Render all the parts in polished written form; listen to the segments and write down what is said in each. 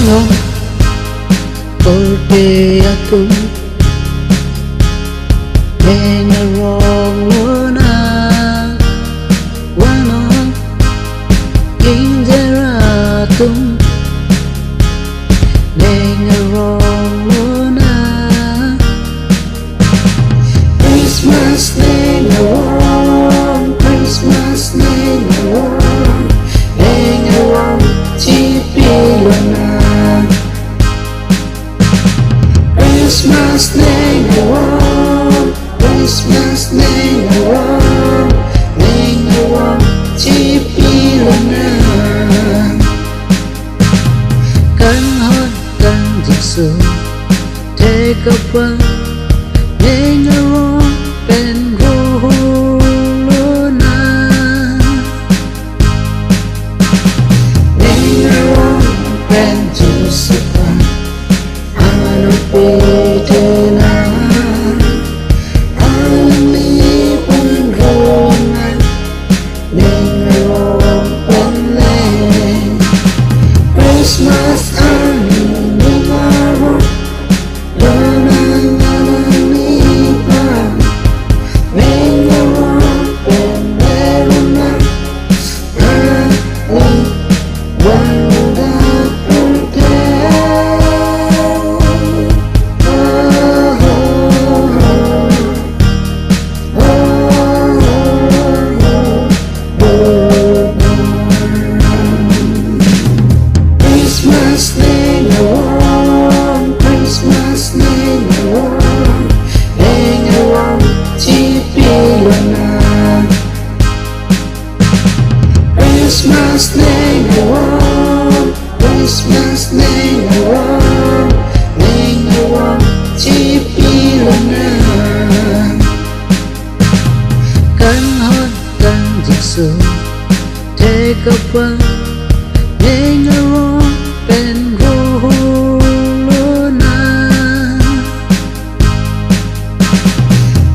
Lengo Porque atum Lengo Luna Wano Injeratum Lengo Luna Christmas Lengo Christmas Lengo Lengo Chipilona Christmas Lengo Christmas Lengo Lengo Chipilona Cân hốt cân dịch sự Thế cấp vâng Lengo Ben Luna Lengo Ben Jusipa Ano Pitena Ali Ben Rona Lengo Ben Len Christmas Animo Lona Christmas Lengo Christmas Lengo Lengo Chipilona Cân hốt cân dịch sự Thế cấp vâng Lengo Ben Luna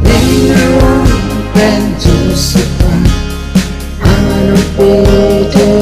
Lengo Ben Jusipa Ano Pitena